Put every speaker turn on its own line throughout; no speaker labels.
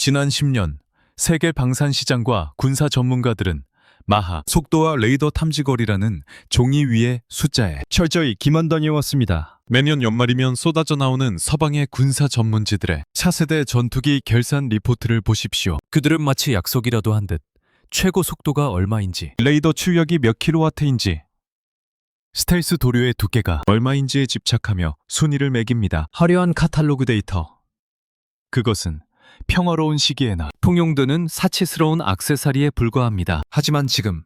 지난 10년 세계 방산 시장과 군사 전문가들은 마하, 속도와 레이더 탐지거리라는 종이 위의 숫자에 철저히 기만당해왔습니다. 매년 연말이면 쏟아져 나오는 서방의 군사 전문지들의 차세대 전투기 결산 리포트를 보십시오. 그들은 마치 약속이라도 한 듯 최고 속도가 얼마인지, 레이더 출력이 몇 킬로와트인지, 스텔스 도료의 두께가 얼마인지에 집착하며 순위를 매깁니다. 화려한 카탈로그 데이터. 그것은 평화로운 시기에나 통용되는 사치스러운 액세서리에 불과합니다. 하지만 지금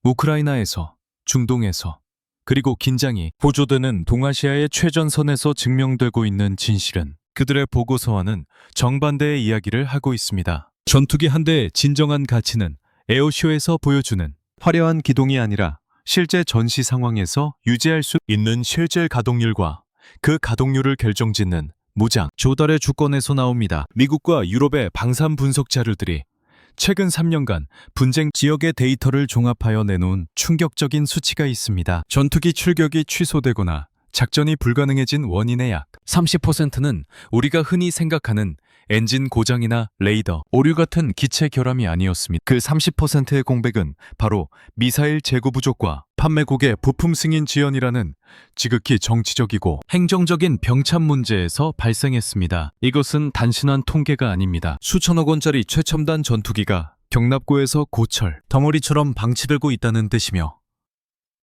우크라이나에서, 중동에서, 그리고 긴장이 고조되는 동아시아의 최전선에서 증명되고 있는 진실은 그들의 보고서와는 정반대의 이야기를 하고 있습니다. 전투기 한 대의 진정한 가치는 에어쇼에서 보여주는 화려한 기동이 아니라 실제 전시 상황에서 유지할 수 있는 실제 가동률과 그 가동률을 결정짓는 무장, 조달의 주권에서 나옵니다. 미국과 유럽의 방산 분석 자료들이 최근 3년간 분쟁 지역의 데이터를 종합하여 내놓은 충격적인 수치가 있습니다. 전투기 출격이 취소되거나 작전이 불가능해진 원인의 약 30%는 우리가 흔히 생각하는 엔진 고장이나 레이더, 오류 같은 기체 결함이 아니었습니다. 그 30%의 공백은 바로 미사일 재고 부족과 판매국의 부품 승인 지연이라는 지극히 정치적이고 행정적인 병참 문제에서 발생했습니다. 이것은 단순한 통계가 아닙니다. 수천억 원짜리 최첨단 전투기가 경납고에서 고철, 덩어리처럼 방치되고 있다는 뜻이며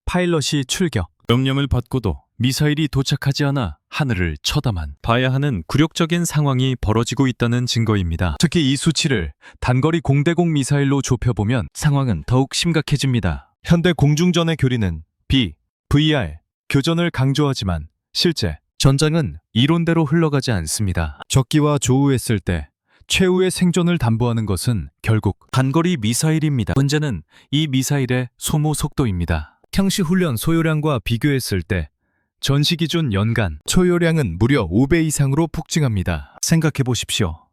파일럿이 출격, 명령을 받고도 미사일이 도착하지 않아 하늘을 쳐다만 봐야 하는 굴욕적인 상황이 벌어지고 있다는 증거입니다. 특히 이 수치를 단거리 공대공 미사일로 좁혀보면 상황은 더욱 심각해집니다. 현대 공중전의 교리는 VR, 교전을 강조하지만 실제 전장은 이론대로 흘러가지 않습니다. 적기와 조우했을 때 최후의 생존을 담보하는 것은 결국 단거리 미사일입니다. 문제는 이 미사일의 소모 속도입니다. 평시 훈련 소요량과 비교했을 때 전시 기준 연간 소요량은 무려 5배 이상으로 폭증합니다. 생각해 보십시오.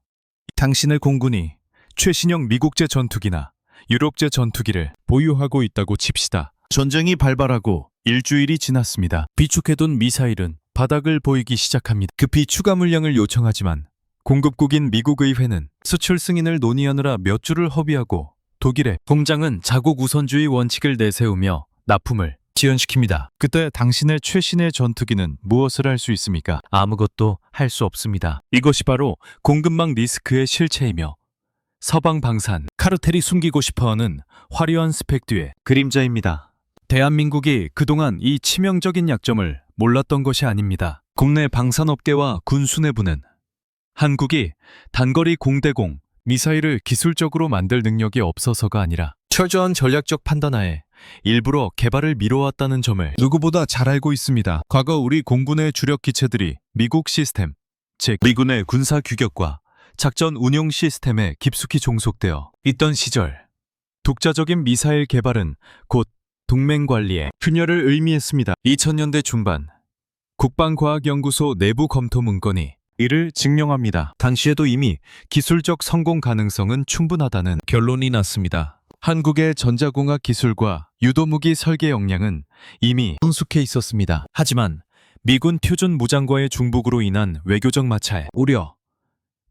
당신의 공군이 최신형 미국제 전투기나 유럽제 전투기를 보유하고 있다고 칩시다. 전쟁이 발발하고 일주일이 지났습니다. 비축해둔 미사일은 바닥을 보이기 시작합니다. 급히 추가 물량을 요청하지만 공급국인 미국 의회는 수출 승인을 논의하느라 몇 주를 허비하고 독일의 공장은 자국 우선주의 원칙을 내세우며 납품을 지연시킵니다. 그때 당신의 최신의 전투기는 무엇을 할 수 있습니까? 아무것도 할 수 없습니다. 이것이 바로 공급망 리스크의 실체이며 서방 방산 카르텔이 숨기고 싶어하는 화려한 스펙 뒤의 그림자입니다. 대한민국이 그동안 이 치명적인 약점을 몰랐던 것이 아닙니다. 국내 방산업계와 군수내부는 한국이 단거리 공대공 미사일을 기술적으로 만들 능력이 없어서가 아니라 철저한 전략적 판단하에 일부러 개발을 미뤄왔다는 점을 누구보다 잘 알고 있습니다. 과거 우리 공군의 주력 기체들이 미국 시스템, 즉 미군의 군사 규격과 작전 운용 시스템에 깊숙이 종속되어 있던 시절, 독자적인 미사일 개발은 곧 동맹 관리의 균열을 의미했습니다. 2000년대 중반 국방과학연구소 내부 검토 문건이 이를 증명합니다. 당시에도 이미 기술적 성공 가능성은 충분하다는 결론이 났습니다. 한국의 전자공학 기술과 유도무기 설계 역량은 이미 성숙해 있었습니다. 하지만 미군 표준 무장과의 중복으로 인한 외교적 마찰, 우려,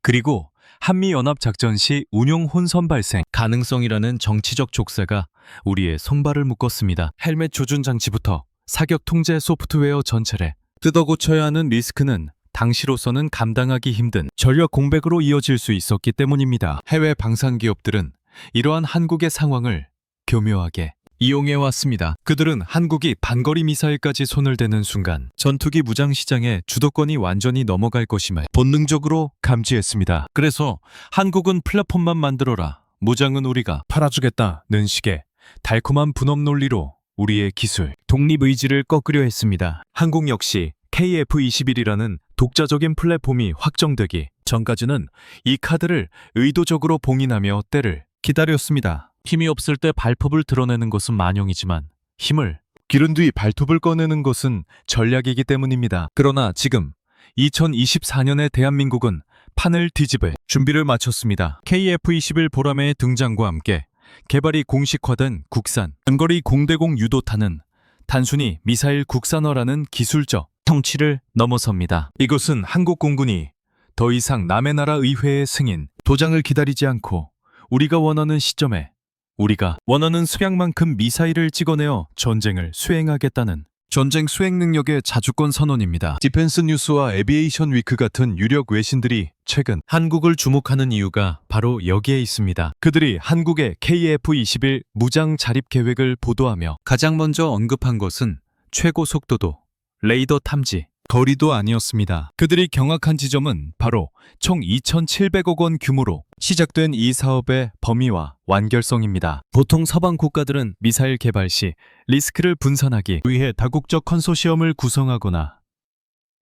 그리고 한미연합작전 시 운용 혼선 발생 가능성이라는 정치적 족쇄가 우리의 손발을 묶었습니다. 헬멧 조준 장치부터 사격 통제 소프트웨어 전체를 뜯어 고쳐야 하는 리스크는 당시로서는 감당하기 힘든 전력 공백으로 이어질 수 있었기 때문입니다. 해외 방산 기업들은 이러한 한국의 상황을 교묘하게 이용해왔습니다. 그들은 한국이 반거리 미사일까지 손을 대는 순간 전투기 무장 시장의 주도권이 완전히 넘어갈 것임을 본능적으로 감지했습니다. 그래서 한국은 플랫폼만 만들어라, 무장은 우리가 팔아주겠다는 식의 달콤한 분업 논리로 우리의 기술, 독립의지를 꺾으려 했습니다. 한국 역시 KF-21이라는 독자적인 플랫폼이 확정되기 전까지는 이 카드를 의도적으로 봉인하며 때를 기다렸습니다. 힘이 없을 때 발톱을 드러내는 것은 만용이지만 힘을 기른 뒤 발톱을 꺼내는 것은 전략이기 때문입니다. 그러나 지금 2024년의 대한민국은 판을 뒤집을 준비를 마쳤습니다. KF-21 보라매의 등장과 함께 개발이 공식화된 국산 단거리 공대공 유도탄은 단순히 미사일 국산화라는 기술적 성취를 넘어섭니다. 이것은 한국 공군이 더 이상 남의 나라 의회의 승인, 도장을 기다리지 않고 우리가 원하는 시점에 우리가 원하는 수량만큼 미사일을 찍어내어 전쟁을 수행하겠다는 전쟁 수행 능력의 자주권 선언입니다. 디펜스 뉴스와 에비에이션 위크 같은 유력 외신들이 최근 한국을 주목하는 이유가 바로 여기에 있습니다. 그들이 한국의 KF-21 무장 자립 계획을 보도하며 가장 먼저 언급한 것은 최고 속도도, 레이더 탐지, 거리도 아니었습니다. 그들이 경악한 지점은 바로 총 2,700억 원 규모로 시작된 이 사업의 범위와 완결성입니다. 보통 서방 국가들은 미사일 개발 시 리스크를 분산하기 위해 다국적 컨소시엄을 구성하거나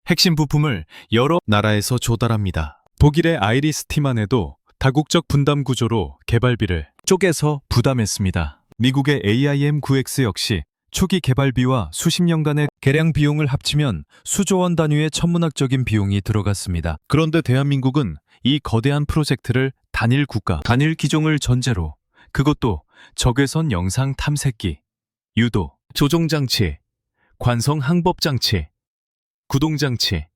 핵심 부품을 여러 나라에서 조달합니다. 독일의 아이리스 티만에도 다국적 분담 구조로 개발비를 쪼개서 부담했습니다. 미국의 AIM-9X 역시 초기 개발비와 수십 년간의 개량 비용을 합치면 수조 원 단위의 천문학적인 비용이 들어갔습니다. 그런데 대한민국은 이 거대한 프로젝트를 단일 국가, 단일 기종을 전제로, 그것도 적외선 영상 탐색기, 유도, 조종장치, 관성 항법장치, 구동장치,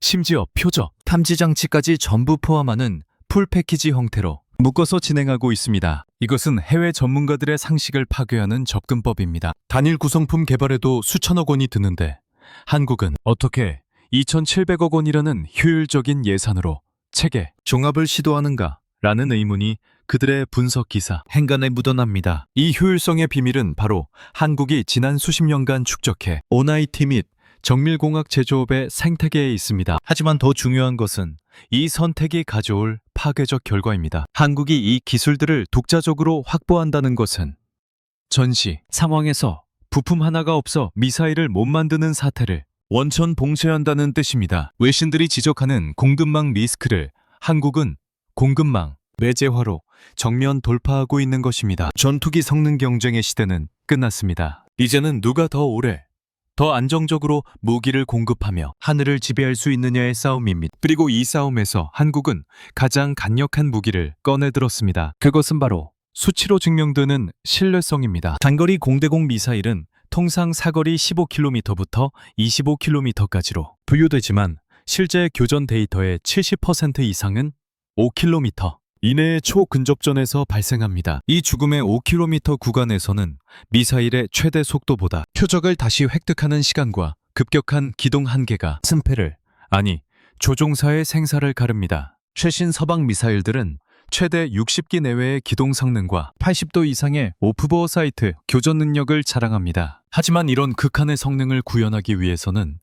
심지어 표적, 탐지장치까지 전부 포함하는 풀 패키지 형태로 묶어서 진행하고 있습니다. 이것은 해외 전문가들의 상식을 파괴하는 접근법입니다. 단일 구성품 개발에도 수천억 원이 드는데 한국은 어떻게 2,700억 원이라는 효율적인 예산으로 체계 종합을 시도하는가? 라는 의문이 그들의 분석 기사 행간에 묻어납니다. 이 효율성의 비밀은 바로 한국이 지난 수십 년간 축적해 ONIT 및 정밀공학 제조업의 생태계에 있습니다. 하지만 더 중요한 것은 이 선택이 가져올 파괴적 결과입니다. 한국이 이 기술들을 독자적으로 확보한다는 것은 전시 상황에서 부품 하나가 없어 미사일을 못 만드는 사태를 원천 봉쇄한다는 뜻입니다. 외신들이 지적하는 공급망 리스크를 한국은 공급망 매제화로 정면 돌파하고 있는 것입니다. 전투기 성능 경쟁의 시대는 끝났습니다. 이제는 누가 더 오래 더 안정적으로 무기를 공급하며 하늘을 지배할 수 있느냐의 싸움입니다. 그리고 이 싸움에서 한국은 가장 강력한 무기를 꺼내들었습니다. 그것은 바로 수치로 증명되는 신뢰성입니다. 단거리 공대공 미사일은 통상 사거리 15km부터 25km까지로 부여되지만 실제 교전 데이터의 70% 이상은 5km 이내의 초근접전에서 발생합니다. 이 죽음의 5km 구간에서는 미사일의 최대 속도보다 표적을 다시 획득하는 시간과 급격한 기동 한계가 승패를, 아니 조종사의 생사를 가릅니다. 최신 서방 미사일들은 최대 60기 내외의 기동 성능과 80도 이상의 오프보어 사이트 교전 능력을 자랑합니다. 하지만 이런 극한의 성능을 구현하기 위해서는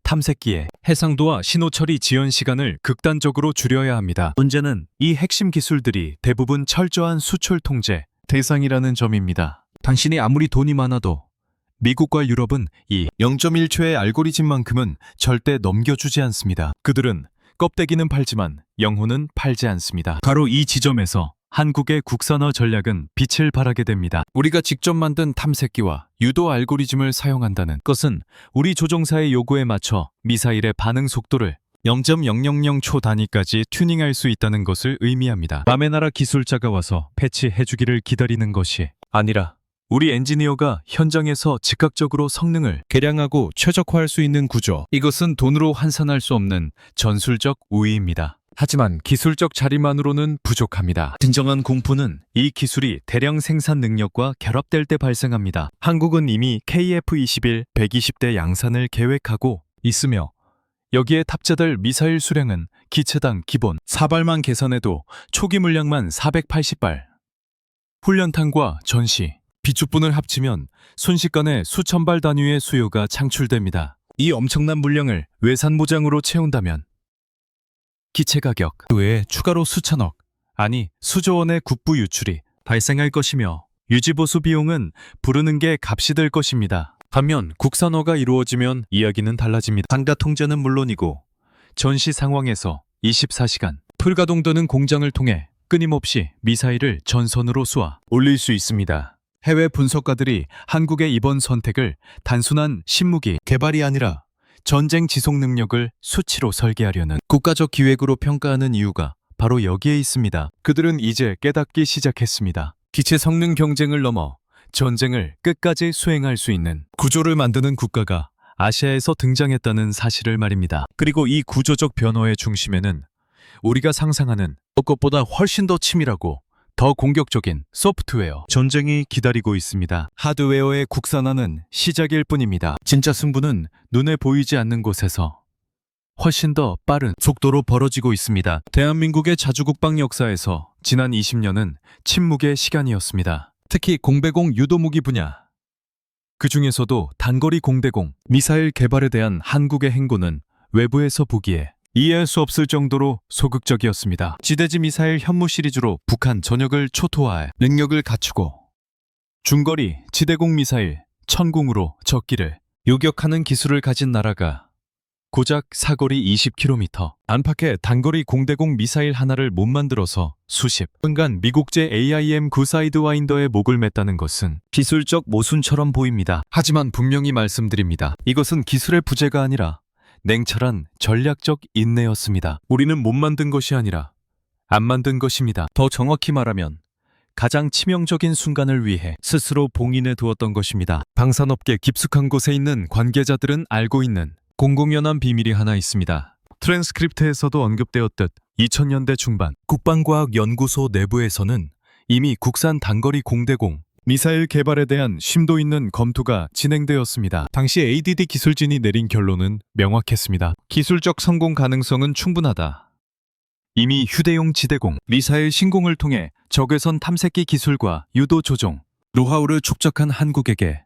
탐색기의 해상도와 신호 처리 지연 시간을 극단적으로 줄여야 합니다. 문제는 이 핵심 기술들이 대부분 철저한 수출 통제 대상이라는 점입니다. 당신이 아무리 돈이 많아도 미국과 유럽은 이 0.1초의 알고리즘만큼은 절대 넘겨주지 않습니다. 그들은 껍데기는 팔지만 영혼은 팔지 않습니다. 바로 이 지점에서 한국의 국산화 전략은 빛을 발하게 됩니다. 우리가 직접 만든 탐색기와 유도 알고리즘을 사용한다는 것은 우리 조종사의 요구에 맞춰 미사일의 반응 속도를 0.000초 단위까지 튜닝할 수 있다는 것을 의미합니다. 남의 나라 기술자가 와서 패치해주기를 기다리는 것이 아니라 우리 엔지니어가 현장에서 즉각적으로 성능을 개량하고 최적화할 수 있는 구조. 이것은 돈으로 환산할 수 없는 전술적 우위입니다. 하지만 기술적 자리만으로는 부족합니다. 진정한 공포는 이 기술이 대량 생산 능력과 결합될 때 발생합니다. 한국은 이미 KF-21 120대 양산을 계획하고 있으며 여기에 탑재될 미사일 수량은 기체당 기본 4발만 계산해도 초기 물량만 480발. 훈련탄과 전시, 비축분을 합치면 순식간에 수천 발 단위의 수요가 창출됩니다. 이 엄청난 물량을 외산 무장으로 채운다면 기체 가격 외에 추가로 수천억, 아니 수조 원의 국부 유출이 발생할 것이며 유지보수 비용은 부르는 게 값이 될 것입니다. 반면 국산화가 이루어지면 이야기는 달라집니다. 단가 통제는 물론이고 전시 상황에서 24시간 풀가동되는 공장을 통해 끊임없이 미사일을 전선으로 쏘아 올릴 수 있습니다. 해외 분석가들이 한국의 이번 선택을 단순한 신무기 개발이 아니라 전쟁 지속 능력을 수치로 설계하려는 국가적 기획으로 평가하는 이유가 바로 여기에 있습니다. 그들은 이제 깨닫기 시작했습니다. 기체 성능 경쟁을 넘어 전쟁을 끝까지 수행할 수 있는 구조를 만드는 국가가 아시아에서 등장했다는 사실을 말입니다. 그리고 이 구조적 변화의 중심에는 우리가 상상하는 것보다 훨씬 더 치밀하고 더 공격적인 소프트웨어 전쟁이 기다리고 있습니다. 하드웨어의 국산화는 시작일 뿐입니다. 진짜 승부는 눈에 보이지 않는 곳에서 훨씬 더 빠른 속도로 벌어지고 있습니다. 대한민국의 자주국방 역사에서 지난 20년은 침묵의 시간이었습니다. 특히 공배공 유도무기 분야. 그 중에서도 단거리 공대공 미사일 개발에 대한 한국의 행보는 외부에서 보기에 이해할 수 없을 정도로 소극적이었습니다. 지대지 미사일 현무 시리즈로 북한 전역을 초토화해 능력을 갖추고 중거리 지대공 미사일 천궁으로 적기를 요격하는 기술을 가진 나라가 고작 사거리 20km 안팎의 단거리 공대공 미사일 하나를 못 만들어서 수십 분간 미국제 AIM-9 사이드와인더에 목을 맸다는 것은 기술적 모순처럼 보입니다. 하지만 분명히 말씀드립니다. 이것은 기술의 부재가 아니라 냉철한 전략적 인내였습니다. 우리는 못 만든 것이 아니라 안 만든 것입니다. 더 정확히 말하면 가장 치명적인 순간을 위해 스스로 봉인해 두었던 것입니다. 방산업계 깊숙한 곳에 있는 관계자들은 알고 있는 공공연한 비밀이 하나 있습니다. 트랜스크립트에서도 언급되었듯 2000년대 중반 국방과학연구소 내부에서는 이미 국산 단거리 공대공 미사일 개발에 대한 심도 있는 검토가 진행되었습니다. 당시 ADD 기술진이 내린 결론은 명확했습니다. 기술적 성공 가능성은 충분하다. 이미 휴대용 지대공 미사일 신공을 통해 적외선 탐색기 기술과 유도 조종, 노하우를 축적한 한국에게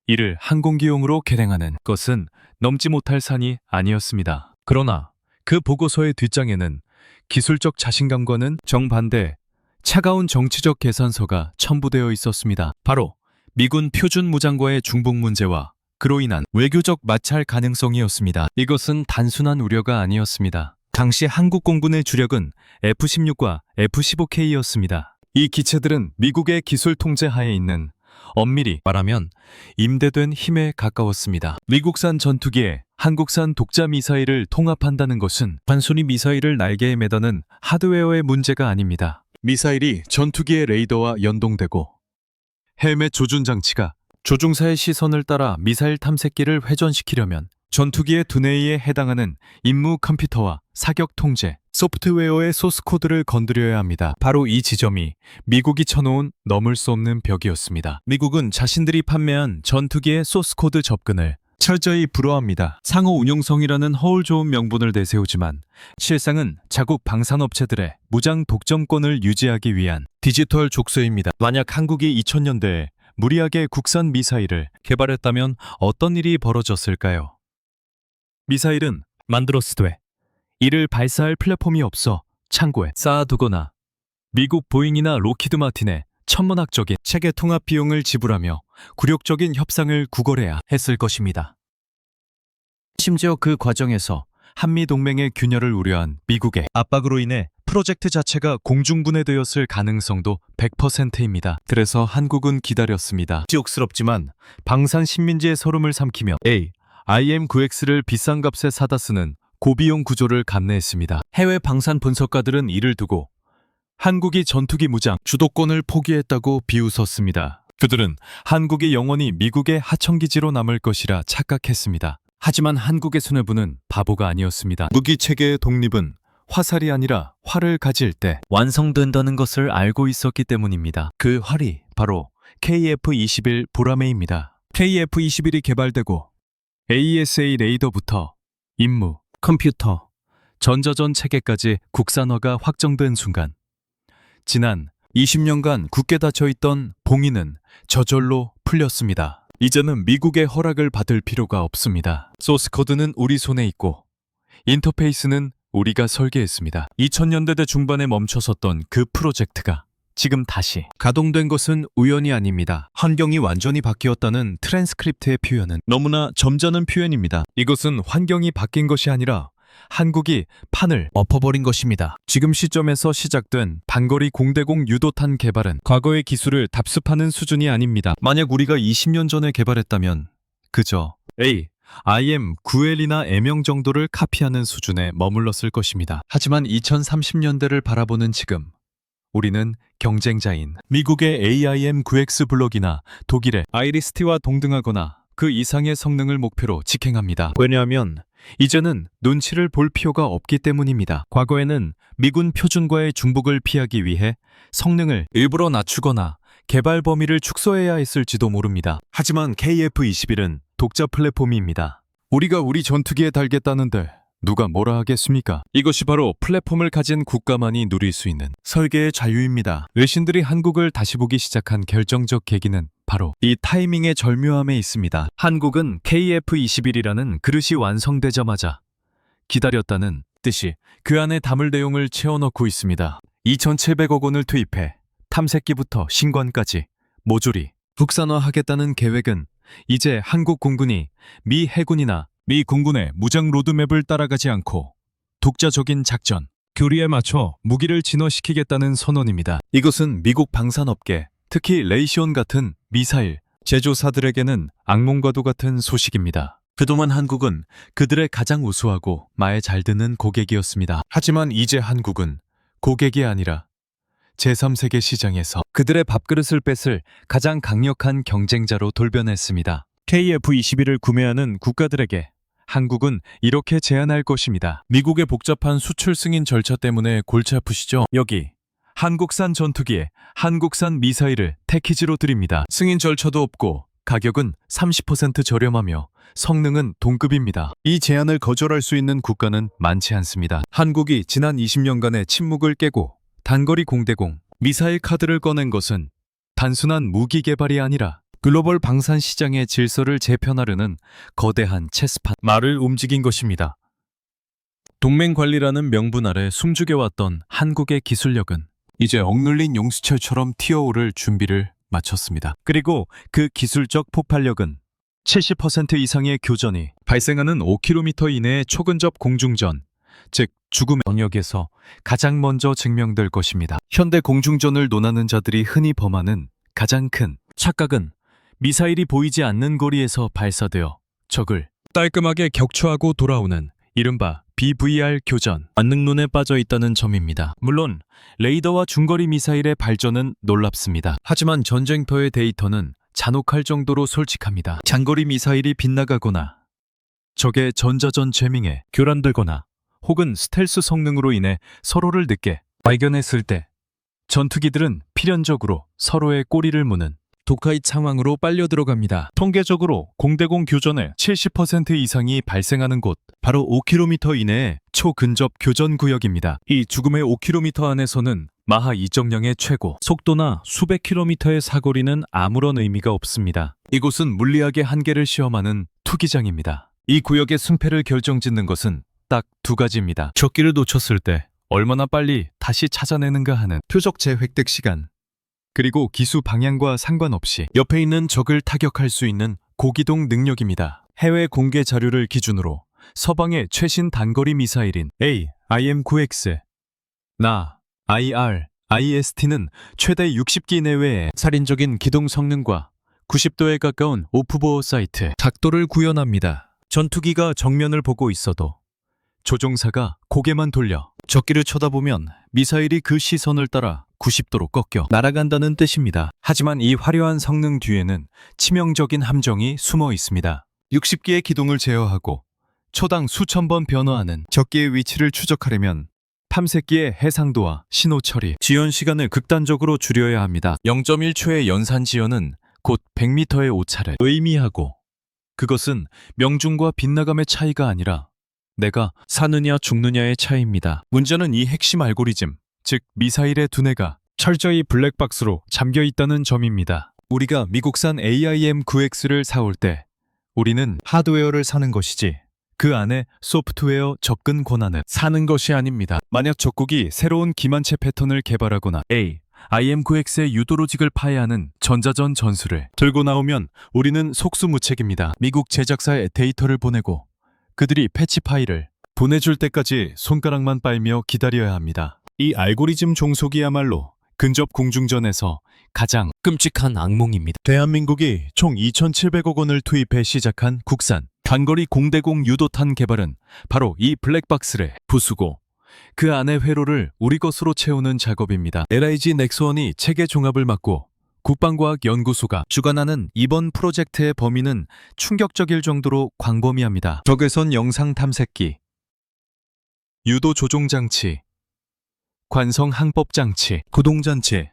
이를 항공기용으로 개량하는 것은 넘지 못할 산이 아니었습니다. 그러나 그 보고서의 뒷장에는 기술적 자신감과는 정반대 차가운 정치적 계산서가 첨부되어 있었습니다. 바로 미군 표준 무장과의 중복 문제와 그로 인한 외교적 마찰 가능성이었습니다. 이것은 단순한 우려가 아니었습니다. 당시 한국 공군의 주력은 F-16과 F-15K였습니다. 이 기체들은 미국의 기술 통제 하에 있는 엄밀히 말하면 임대된 힘에 가까웠습니다. 미국산 전투기에 한국산 독자 미사일을 통합한다는 것은 단순히 미사일을 날개에 매다는 하드웨어의 문제가 아닙니다. 미사일이 전투기의 레이더와 연동되고 헬멧 조준 장치가 조종사의 시선을 따라 미사일 탐색기를 회전시키려면 전투기의 두뇌에 해당하는 임무 컴퓨터와 사격 통제, 소프트웨어의 소스 코드를 건드려야 합니다. 바로 이 지점이 미국이 쳐놓은 넘을 수 없는 벽이었습니다. 미국은 자신들이 판매한 전투기의 소스 코드 접근을 철저히 불허합니다. 상호 운용성이라는 허울 좋은 명분을 내세우지만 실상은 자국 방산업체들의 무장 독점권을 유지하기 위한 디지털 족쇄입니다. 만약 한국이 2000년대에 무리하게 국산 미사일을 개발했다면 어떤 일이 벌어졌을까요? 미사일은 만들었을 때 이를 발사할 플랫폼이 없어 창고에 쌓아두거나 미국 보잉이나 로키드 마틴의 천문학적인 체계 통합 비용을 지불하며 굴욕적인 협상을 구걸해야 했을 것입니다. 심지어 그 과정에서 한미동맹의 균열을 우려한 미국의 압박으로 인해 프로젝트 자체가 공중분해되었을 가능성도 100%입니다. 그래서 한국은 기다렸습니다. 지옥스럽지만 방산 식민지의 서름을 삼키며 IM-9X를 비싼 값에 사다 쓰는 고비용 구조를 감내했습니다. 해외 방산 분석가들은 이를 두고 한국이 전투기 무장 주도권을 포기했다고 비웃었습니다. 그들은 한국이 영원히 미국의 하청기지로 남을 것이라 착각했습니다. 하지만 한국의 수뇌부는 바보가 아니었습니다. 무기체계의 독립은 화살이 아니라 활을 가질 때 완성된다는 것을 알고 있었기 때문입니다. 그 활이 바로 KF-21 보라매입니다. KF-21이 개발되고 AESA 레이더부터 임무, 컴퓨터, 전자전 체계까지 국산화가 확정된 순간 지난 20년간 굳게 닫혀있던 봉인은 저절로 풀렸습니다. 이제는 미국의 허락을 받을 필요가 없습니다. 소스코드는 우리 손에 있고 인터페이스는 우리가 설계했습니다. 2000년대대 중반에 멈춰섰던 그 프로젝트가 지금 다시 가동된 것은 우연이 아닙니다. 환경이 완전히 바뀌었다는 트랜스크립트의 표현은 너무나 점잖은 표현입니다. 이것은 환경이 바뀐 것이 아니라 한국이 판을 엎어버린 것입니다. 지금 시점에서 시작된 단거리 공대공 유도탄 개발은 과거의 기술을 답습하는 수준이 아닙니다. 만약 우리가 20년 전에 개발했다면 그저 IM-9L이나 M형 정도를 카피하는 수준에 머물렀을 것입니다. 하지만 2030년대를 바라보는 지금 우리는 경쟁자인 미국의 AIM-9X 블록이나 독일의 아이리스티와 동등하거나 그 이상의 성능을 목표로 직행합니다. 왜냐하면 이제는 눈치를 볼 필요가 없기 때문입니다. 과거에는 미군 표준과의 중복을 피하기 위해 성능을 일부러 낮추거나 개발 범위를 축소해야 했을지도 모릅니다. 하지만 KF-21은 독자 플랫폼입니다. 우리가 우리 전투기에 달겠다는데 누가 뭐라 하겠습니까? 이것이 바로 플랫폼을 가진 국가만이 누릴 수 있는 설계의 자유입니다. 외신들이 한국을 다시 보기 시작한 결정적 계기는 바로 이 타이밍의 절묘함에 있습니다. 한국은 KF-21이라는 그릇이 완성되자마자 기다렸다는 뜻이 그 안에 담을 내용을 채워넣고 있습니다. 2,700억 원을 투입해 탐색기부터 신관까지 모조리 국산화하겠다는 계획은 이제 한국 공군이 미 해군이나 미 공군의 무장 로드맵을 따라가지 않고 독자적인 작전, 교리에 맞춰 무기를 진화시키겠다는 선언입니다. 이것은 미국 방산업계, 특히 레이시온 같은 미사일 제조사들에게는 악몽과도 같은 소식입니다. 그동안 한국은 그들의 가장 우수하고 말 잘 듣는 고객이었습니다. 하지만 이제 한국은 고객이 아니라 제3세계 시장에서 그들의 밥그릇을 뺏을 가장 강력한 경쟁자로 돌변했습니다. KF-21을 구매하는 국가들에게 한국은 이렇게 제안할 것입니다. 미국의 복잡한 수출 승인 절차 때문에 골치 아프시죠? 여기 한국산 전투기에 한국산 미사일을 패키지로 드립니다. 승인 절차도 없고 가격은 30% 저렴하며 성능은 동급입니다. 이 제안을 거절할 수 있는 국가는 많지 않습니다. 한국이 지난 20년간의 침묵을 깨고 단거리 공대공 미사일 카드를 꺼낸 것은 단순한 무기 개발이 아니라 글로벌 방산 시장의 질서를 재편하려는 거대한 체스판 말을 움직인 것입니다. 동맹 관리라는 명분 아래 숨죽여왔던 한국의 기술력은 이제 억눌린 용수철처럼 튀어오를 준비를 마쳤습니다. 그리고 그 기술적 폭발력은 70% 이상의 교전이 발생하는 5km 이내의 초근접 공중전, 즉 죽음의 영역에서 가장 먼저 증명될 것입니다. 현대 공중전을 논하는 자들이 흔히 범하는 가장 큰 착각은 미사일이 보이지 않는 거리에서 발사되어 적을 깔끔하게 격추하고 돌아오는 이른바 BVR 교전, 만능론에 빠져 있다는 점입니다. 물론 레이더와 중거리 미사일의 발전은 놀랍습니다. 하지만 전쟁터의 데이터는 잔혹할 정도로 솔직합니다. 장거리 미사일이 빗나가거나 적의 전자전 재밍에 교란되거나 혹은 스텔스 성능으로 인해 서로를 늦게 발견했을 때 전투기들은 필연적으로 서로의 꼬리를 무는 독하이 상황으로 빨려 들어갑니다. 통계적으로 공대공 교전의 70% 이상이 발생하는 곳, 바로 5km 이내의 초근접 교전 구역입니다. 이 죽음의 5km 안에서는 마하 2.0의 최고, 속도나 수백 킬로미터의 사거리는 아무런 의미가 없습니다. 이곳은 물리학의 한계를 시험하는 투기장입니다. 이 구역의 승패를 결정짓는 것은 딱 두 가지입니다. 적기를 놓쳤을 때 얼마나 빨리 다시 찾아내는가 하는 표적 재획득 시간, 그리고 기수 방향과 상관없이 옆에 있는 적을 타격할 수 있는 고기동 능력입니다. 해외 공개 자료를 기준으로 서방의 최신 단거리 미사일인 IM-9X, 나, IR, IST는 최대 60기 내외의 살인적인 기동 성능과 90도에 가까운 오프보어 사이트, 각도를 구현합니다. 전투기가 정면을 보고 있어도 조종사가 고개만 돌려 적기를 쳐다보면 미사일이 그 시선을 따라 90도로 꺾여 날아간다는 뜻입니다. 하지만 이 화려한 성능 뒤에는 치명적인 함정이 숨어 있습니다. 60기의 기동을 제어하고 초당 수천 번 변화하는 적기의 위치를 추적하려면 탐색기의 해상도와 신호 처리, 지연 시간을 극단적으로 줄여야 합니다. 0.1초의 연산 지연은 곧 100m의 오차를 의미하고, 그것은 명중과 빗나감의 차이가 아니라 내가 사느냐 죽느냐의 차이입니다. 문제는 이 핵심 알고리즘, 즉 미사일의 두뇌가 철저히 블랙박스로 잠겨 있다는 점입니다. 우리가 미국산 AIM-9X를 사올 때 우리는 하드웨어를 사는 것이지 그 안에 소프트웨어 접근 권한을 사는 것이 아닙니다. 만약 적국이 새로운 기만체 패턴을 개발하거나 IM-9X의 유도로직을 파해하는 전자전 전술을 들고 나오면 우리는 속수무책입니다. 미국 제작사에 데이터를 보내고 그들이 패치 파일을 보내줄 때까지 손가락만 빨며 기다려야 합니다. 이 알고리즘 종속이야말로 근접 공중전에서 가장 끔찍한 악몽입니다. 대한민국이 총 2,700억 원을 투입해 시작한 국산 단거리 공대공 유도탄 개발은 바로 이 블랙박스를 부수고 그 안의 회로를 우리 것으로 채우는 작업입니다. LIG 넥스원이 체계 종합을 맡고 국방과학연구소가 주관하는 이번 프로젝트의 범위는 충격적일 정도로 광범위합니다. 적외선 영상 탐색기, 유도 조종 장치, 관성 항법 장치, 구동 장치,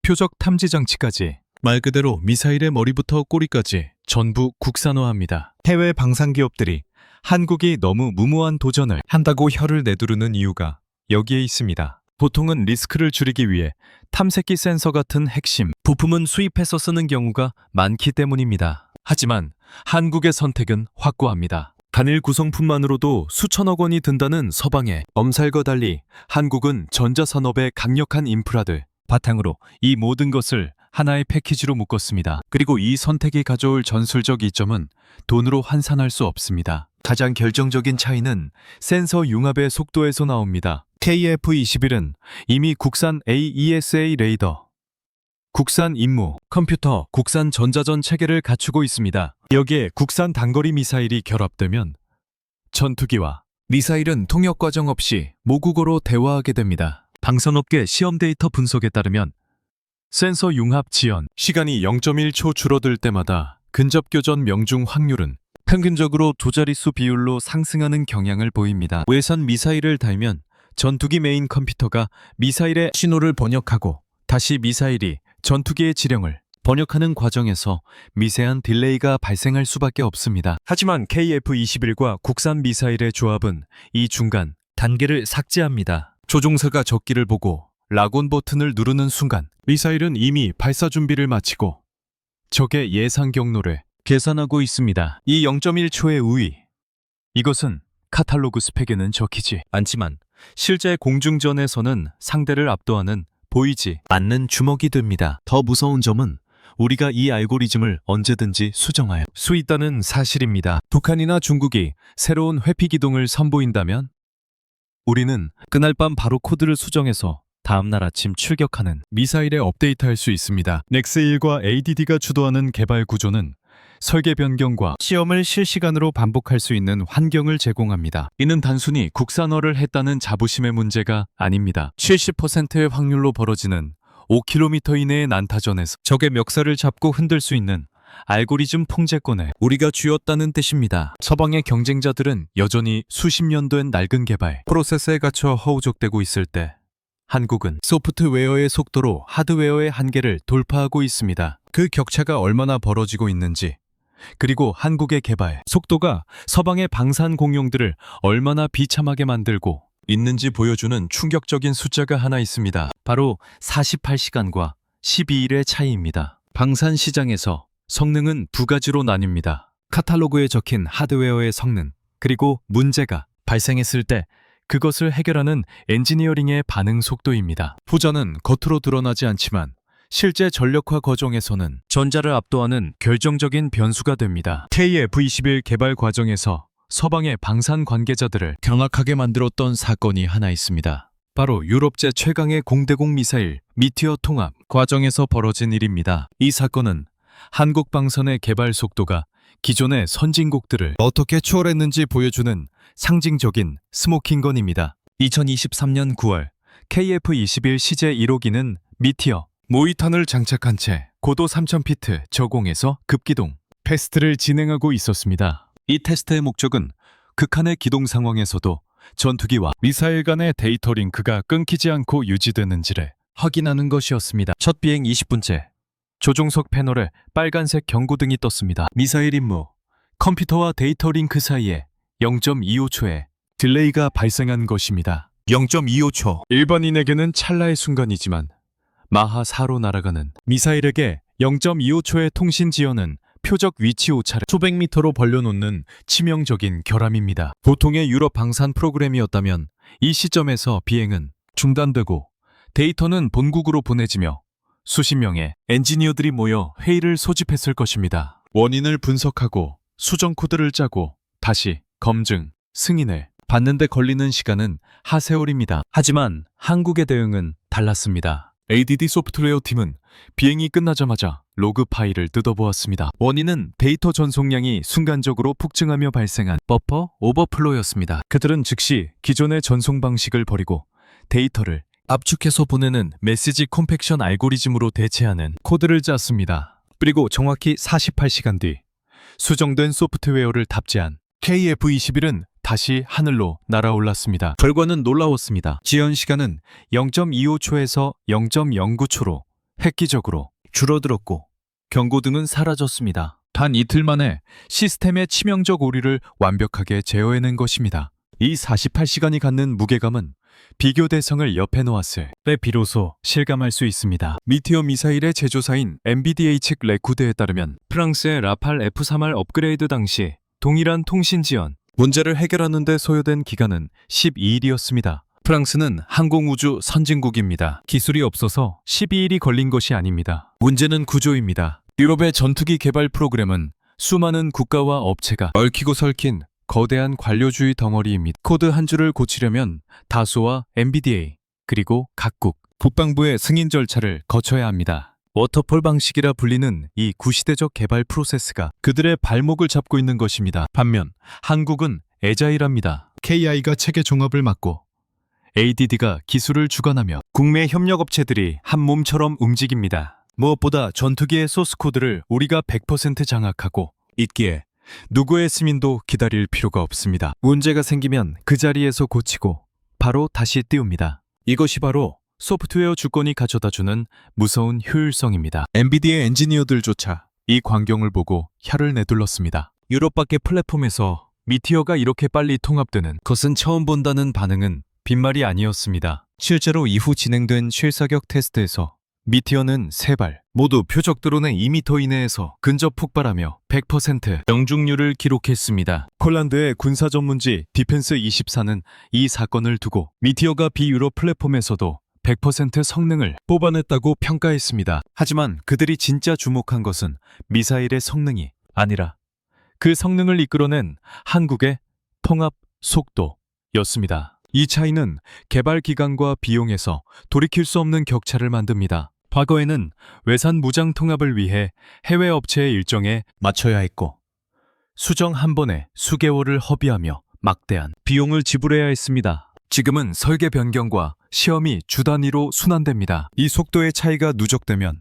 표적 탐지 장치까지 말 그대로 미사일의 머리부터 꼬리까지 전부 국산화합니다. 해외 방산 기업들이 한국이 너무 무모한 도전을 한다고 혀를 내두르는 이유가 여기에 있습니다. 보통은 리스크를 줄이기 위해 탐색기 센서 같은 핵심 부품은 수입해서 쓰는 경우가 많기 때문입니다. 하지만 한국의 선택은 확고합니다. 단일 구성품만으로도 수천억 원이 든다는 서방의 엄살과 달리 한국은 전자산업의 강력한 인프라들 바탕으로 이 모든 것을 하나의 패키지로 묶었습니다. 그리고 이 선택이 가져올 전술적 이점은 돈으로 환산할 수 없습니다. 가장 결정적인 차이는 센서 융합의 속도에서 나옵니다. KF-21은 이미 국산 AESA 레이더, 국산 임무, 컴퓨터, 국산 전자전 체계를 갖추고 있습니다. 여기에 국산 단거리 미사일이 결합되면 전투기와 미사일은 통역 과정 없이 모국어로 대화하게 됩니다. 방산업계 시험 데이터 분석에 따르면 센서 융합 지연 시간이 0.1초 줄어들 때마다 근접교전 명중 확률은 평균적으로 두 자릿수 비율로 상승하는 경향을 보입니다. 외산 미사일을 달면 전투기 메인 컴퓨터가 미사일의 신호를 번역하고 다시 미사일이 전투기의 지령을 번역하는 과정에서 미세한 딜레이가 발생할 수밖에 없습니다. 하지만 KF-21과 국산 미사일의 조합은 이 중간 단계를 삭제합니다. 조종사가 적기를 보고 라곤 버튼을 누르는 순간 미사일은 이미 발사 준비를 마치고 적의 예상 경로를 계산하고 있습니다. 이 0.1초의 우위, 이것은 카탈로그 스펙에는 적히지 않지만 실제 공중전에서는 상대를 압도하는 보이지 않는 주먹이 됩니다. 더 무서운 점은 우리가 이 알고리즘을 언제든지 수정할 수 있다는 사실입니다. 북한이나 중국이 새로운 회피 기동을 선보인다면 우리는 그날 밤 바로 코드를 수정해서 다음날 아침 출격하는 미사일에 업데이트할 수 있습니다. 넥스1과 ADD가 주도하는 개발 구조는 설계 변경과 시험을 실시간으로 반복할 수 있는 환경을 제공합니다. 이는 단순히 국산화를 했다는 자부심의 문제가 아닙니다. 70%의 확률로 벌어지는 5km 이내의 난타전에서 적의 멱살을 잡고 흔들 수 있는 알고리즘 통제권에 우리가 쥐었다는 뜻입니다. 서방의 경쟁자들은 여전히 수십 년 된 낡은 개발 프로세스에 갇혀 허우적대고 있을 때 한국은 소프트웨어의 속도로 하드웨어의 한계를 돌파하고 있습니다. 그 격차가 얼마나 벌어지고 있는지, 그리고 한국의 개발 속도가 서방의 방산 공룡들을 얼마나 비참하게 만들고 있는지 보여주는 충격적인 숫자가 하나 있습니다. 바로 48시간과 12일의 차이입니다. 방산 시장에서 성능은 두 가지로 나뉩니다. 카탈로그에 적힌 하드웨어의 성능, 그리고 문제가 발생했을 때 그것을 해결하는 엔지니어링의 반응 속도입니다. 후자는 겉으로 드러나지 않지만 실제 전력화 과정에서는 전자를 압도하는 결정적인 변수가 됩니다. KF-21 개발 과정에서 서방의 방산 관계자들을 경악하게 만들었던 사건이 하나 있습니다. 바로 유럽제 최강의 공대공 미사일 미티어 통합 과정에서 벌어진 일입니다. 이 사건은 한국 방산의 개발 속도가 기존의 선진국들을 어떻게 추월했는지 보여주는 상징적인 스모킹건입니다. 2023년 9월 KF-21 시제 1호기는 미티어 모이탄을 장착한 채 고도 3000피트 저공에서 급기동 테스트를 진행하고 있었습니다. 이 테스트의 목적은 극한의 기동 상황에서도 전투기와 미사일 간의 데이터 링크가 끊기지 않고 유지되는지를 확인하는 것이었습니다. 첫 비행 20분째 조종석 패널에 빨간색 경고등이 떴습니다. 미사일 임무, 컴퓨터와 데이터 링크 사이에 0.25초의 딜레이가 발생한 것입니다. 0.25초. 일반인에게는 찰나의 순간이지만 마하 4로 날아가는 미사일에게 0.25초의 통신 지연은 표적 위치 오차를 수백 미터로 벌려놓는 치명적인 결함입니다. 보통의 유럽 방산 프로그램이었다면 이 시점에서 비행은 중단되고 데이터는 본국으로 보내지며 수십 명의 엔지니어들이 모여 회의를 소집했을 것입니다. 원인을 분석하고 수정 코드를 짜고 다시 검증, 승인을 받는데 걸리는 시간은 하세월입니다. 하지만 한국의 대응은 달랐습니다. ADD 소프트웨어 팀은 비행이 끝나자마자 로그 파일을 뜯어보았습니다. 원인은 데이터 전송량이 순간적으로 폭증하며 발생한 버퍼 오버플로였습니다. 그들은 즉시 기존의 전송 방식을 버리고 데이터를 압축해서 보내는 메시지 컴팩션 알고리즘으로 대체하는 코드를 짰습니다. 그리고 정확히 48시간 뒤 수정된 소프트웨어를 탑재한 KF-21은 다시 하늘로 날아올랐습니다. 결과는 놀라웠습니다. 지연 시간은 0.25초에서 0.09초로 획기적으로 줄어들었고 경고등은 사라졌습니다. 단 이틀 만에 시스템의 치명적 오류를 완벽하게 제어해낸 것입니다. 이 48시간이 갖는 무게감은 비교 대상을 옆에 놓았을 때 비로소 실감할 수 있습니다. 미티어 미사일의 제조사인 MBDA 측 레코드에 따르면 프랑스의 라팔 F3R 업그레이드 당시 동일한 통신 지연, 문제를 해결하는 데 소요된 기간은 12일이었습니다. 프랑스는 항공우주 선진국입니다. 기술이 없어서 12일이 걸린 것이 아닙니다. 문제는 구조입니다. 유럽의 전투기 개발 프로그램은 수많은 국가와 업체가 얽히고 설킨 거대한 관료주의 덩어리입니다. 코드 한 줄을 고치려면 다수와 MBDA 그리고 각국 국방부의 승인 절차를 거쳐야 합니다. 워터폴 방식이라 불리는 이 구시대적 개발 프로세스가 그들의 발목을 잡고 있는 것입니다. 반면 한국은 애자일합니다. KI가 체계 종합을 맡고 ADD가 기술을 주관하며 국내 협력업체들이 한 몸처럼 움직입니다. 무엇보다 전투기의 소스 코드를 우리가 100% 장악하고 있기에 누구의 승인도 기다릴 필요가 없습니다. 문제가 생기면 그 자리에서 고치고 바로 다시 띄웁니다. 이것이 바로 소프트웨어 주권이 가져다주는 무서운 효율성입니다. 엔비디아 엔지니어들조차 이 광경을 보고 혀를 내둘렀습니다. 유럽 밖의 플랫폼에서 미티어가 이렇게 빨리 통합되는 것은 처음 본다는 반응은 빈말이 아니었습니다. 실제로 이후 진행된 실사격 테스트에서 미티어는 3발 모두 표적 드론의 2m 이내에서 근접 폭발하며 100% 명중률을 기록했습니다. 폴란드의 군사 전문지 디펜스 24는 이 사건을 두고 미티어가 비유럽 플랫폼에서도 100% 성능을 뽑아냈다고 평가했습니다. 하지만 그들이 진짜 주목한 것은 미사일의 성능이 아니라 그 성능을 이끌어낸 한국의 통합 속도였습니다. 이 차이는 개발 기간과 비용에서 돌이킬 수 없는 격차를 만듭니다. 과거에는 외산 무장 통합을 위해 해외 업체의 일정에 맞춰야 했고 수정 한 번에 수개월을 허비하며 막대한 비용을 지불해야 했습니다. 지금은 설계 변경과 시험이 주 단위로 순환됩니다. 이 속도의 차이가 누적되면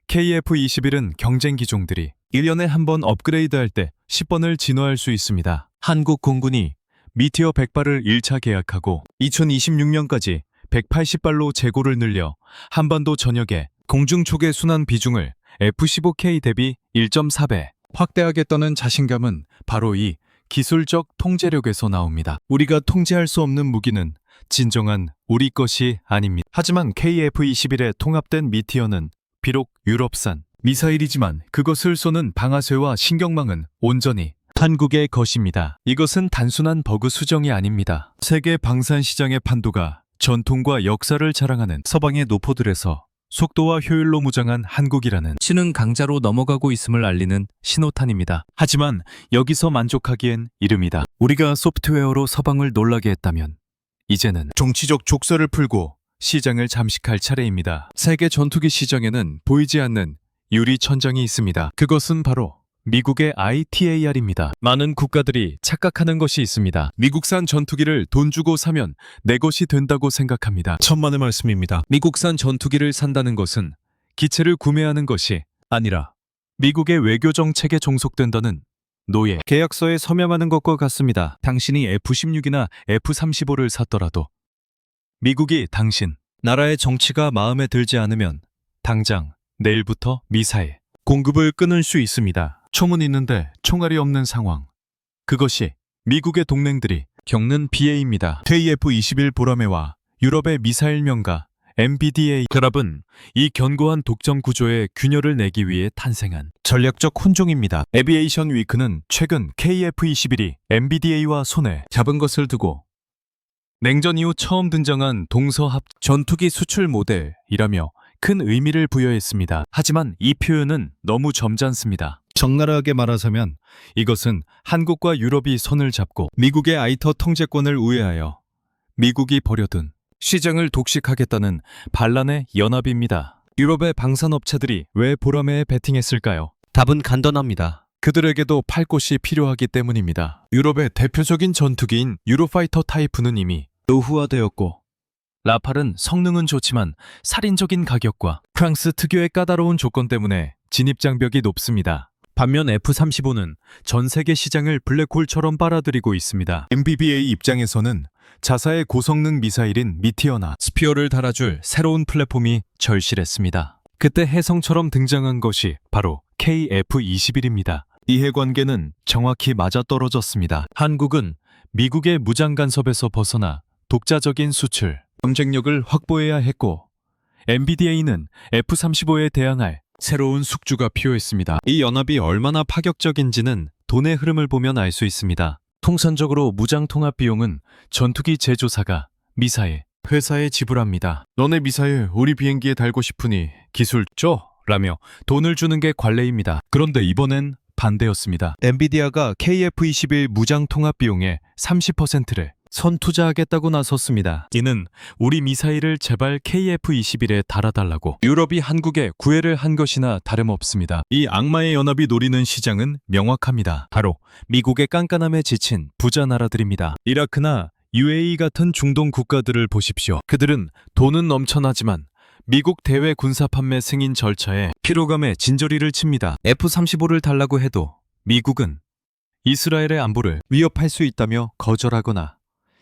KF-21은 경쟁 기종들이 1년에 한 번 업그레이드할 때 10번을 진화할 수 있습니다. 한국 공군이 미티어 100발을 1차 계약하고 2026년까지 180발로 재고를 늘려 한반도 전역의 공중초계 순환 비중을 F-15K 대비 1.4배 확대하겠다는 자신감은 바로 이 기술적 통제력에서 나옵니다. 우리가 통제할 수 없는 무기는 진정한 우리 것이 아닙니다. 하지만 KF-21에 통합된 미티어는 비록 유럽산 미사일이지만 그것을 쏘는 방아쇠와 신경망은 온전히 한국의 것입니다. 이것은 단순한 버그 수정이 아닙니다. 세계 방산 시장의 판도가 전통과 역사를 자랑하는 서방의 노포들에서 속도와 효율로 무장한 한국이라는 신흥 강자로 넘어가고 있음을 알리는 신호탄입니다. 하지만 여기서 만족하기엔 이릅니다. 우리가 소프트웨어로 서방을 놀라게 했다면 이제는 정치적 족쇄를 풀고 시장을 잠식할 차례입니다. 세계 전투기 시장에는 보이지 않는 유리 천장이 있습니다. 그것은 바로 미국의 ITAR입니다. 많은 국가들이 착각하는 것이 있습니다. 미국산 전투기를 돈 주고 사면 내 것이 된다고 생각합니다. 천만의 말씀입니다. 미국산 전투기를 산다는 것은 기체를 구매하는 것이 아니라 미국의 외교 정책에 종속된다는 노예 계약서에 서명하는 것과 같습니다. 당신이 F-16이나 F-35를 샀더라도 미국이 당신 나라의 정치가 마음에 들지 않으면 당장 내일부터 미사일 공급을 끊을 수 있습니다. 총은 있는데 총알이 없는 상황. 그것이 미국의 동맹들이 겪는 피해입니다. KF-21 보라매와 유럽의 미사일 명가 MBDA 결합은 이 견고한 독점 구조에 균열을 내기 위해 탄생한 전략적 혼종입니다. 에비에이션 위크는 최근 KF-21이 MBDA와 손에 잡은 것을 두고 냉전 이후 처음 등장한 동서합 전투기 수출 모델이라며 큰 의미를 부여했습니다. 하지만 이 표현은 너무 점잖습니다. 적나라하게 말하자면 이것은 한국과 유럽이 손을 잡고 미국의 아이터 통제권을 우회하여 미국이 버려둔 시장을 독식하겠다는 반란의 연합입니다. 유럽의 방산업체들이 왜 보라매에 베팅했을까요? 답은 간단합니다. 그들에게도 팔 곳이 필요하기 때문입니다. 유럽의 대표적인 전투기인 유로파이터 타이프는 이미 노후화되었고 라팔은 성능은 좋지만 살인적인 가격과 프랑스 특유의 까다로운 조건 때문에 진입 장벽이 높습니다. 반면 F-35는 전 세계 시장을 블랙홀처럼 빨아들이고 있습니다. MBDA 입장에서는 자사의 고성능 미사일인 미티어나 스피어를 달아줄 새로운 플랫폼이 절실했습니다. 그때 혜성처럼 등장한 것이 바로 KF-21입니다. 이해관계는 정확히 맞아떨어졌습니다. 한국은 미국의 무장 간섭에서 벗어나 독자적인 수출, 경쟁력을 확보해야 했고 MBDA는 F-35에 대항할 새로운 숙주가 필요했습니다. 이 연합이 얼마나 파격적인지는 돈의 흐름을 보면 알 수 있습니다. 통상적으로 무장 통합 비용은 전투기 제조사가 미사일 회사에 지불합니다. 너네 미사일 우리 비행기에 달고 싶으니 기술 줘! 라며 돈을 주는 게 관례입니다. 그런데 이번엔 반대였습니다. 엔비디아가 KF-21 무장 통합 비용의 30%를 선투자하겠다고 나섰습니다. 이는 우리 미사일을 제발 KF-21에 달아달라고 유럽이 한국에 구애를 한 것이나 다름없습니다. 이 악마의 연합이 노리는 시장은 명확합니다. 바로 미국의 깐깐함에 지친 부자 나라들입니다. 이라크나 UAE 같은 중동 국가들을 보십시오. 그들은 돈은 넘쳐나지만 미국 대외 군사 판매 승인 절차에 피로감에 진저리를 칩니다. F-35를 달라고 해도 미국은 이스라엘의 안보를 위협할 수 있다며 거절하거나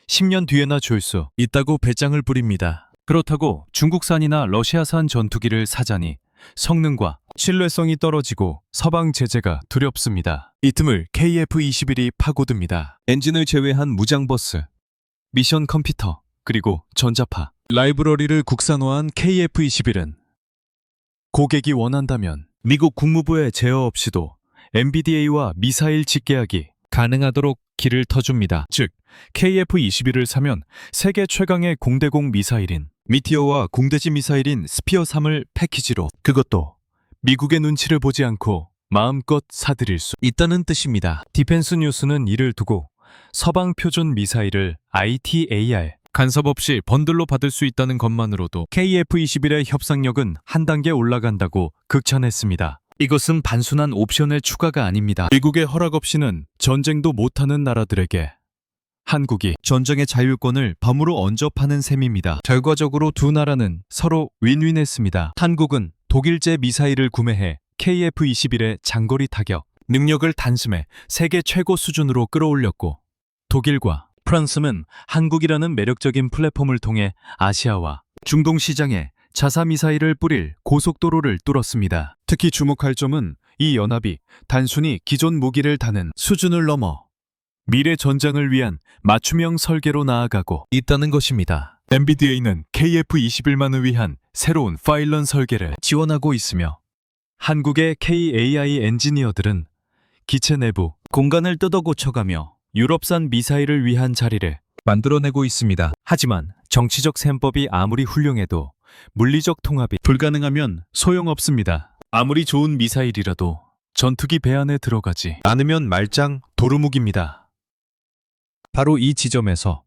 10년 뒤에나 줄 수 있다고 배짱을 부립니다. 그렇다고 중국산이나 러시아산 전투기를 사자니 성능과 신뢰성이 떨어지고 서방 제재가 두렵습니다. 이 틈을 KF-21이 파고듭니다. 엔진을 제외한 무장버스, 미션 컴퓨터, 그리고 전자파, 라이브러리를 국산화한 KF-21은 고객이 원한다면 미국 국무부의 제어 없이도 MBDA와 미사일 직계하기 가능하도록 길을 터줍니다. 즉, KF-21을 사면 세계 최강의 공대공 미사일인 미티어와 공대지 미사일인 스피어-3을 패키지로, 그것도 미국의 눈치를 보지 않고 마음껏 사들일 수 있다는 뜻입니다. 디펜스 뉴스는 이를 두고 서방 표준 미사일을 ITAR 간섭 없이 번들로 받을 수 있다는 것만으로도 KF-21의 협상력은 한 단계 올라간다고 극찬했습니다. 이것은 단순한 옵션의 추가가 아닙니다. 미국의 허락 없이는 전쟁도 못하는 나라들에게 한국이 전쟁의 자율권을 범으로 얹어 파는 셈입니다. 결과적으로 두 나라는 서로 윈윈했습니다. 한국은 독일제 미사일을 구매해 KF-21의 장거리 타격 능력을 단숨에 세계 최고 수준으로 끌어올렸고, 독일과 프랑스는 한국이라는 매력적인 플랫폼을 통해 아시아와 중동 시장에 자사 미사일을 뿌릴 고속도로를 뚫었습니다. 특히 주목할 점은 이 연합이 단순히 기존 무기를 다는 수준을 넘어 미래 전장을 위한 맞춤형 설계로 나아가고 있다는 것입니다. MBDA는 KF-21만을 위한 새로운 파일런 설계를 지원하고 있으며 한국의 KAI 엔지니어들은 기체 내부 공간을 뜯어 고쳐가며 유럽산 미사일을 위한 자리를 만들어내고 있습니다. 하지만 정치적 셈법이 아무리 훌륭해도 물리적 통합이 불가능하면 소용없습니다. 아무리 좋은 미사일이라도 전투기 배 안에 들어가지 않으면 말짱 도루묵입니다. 바로 이 지점에서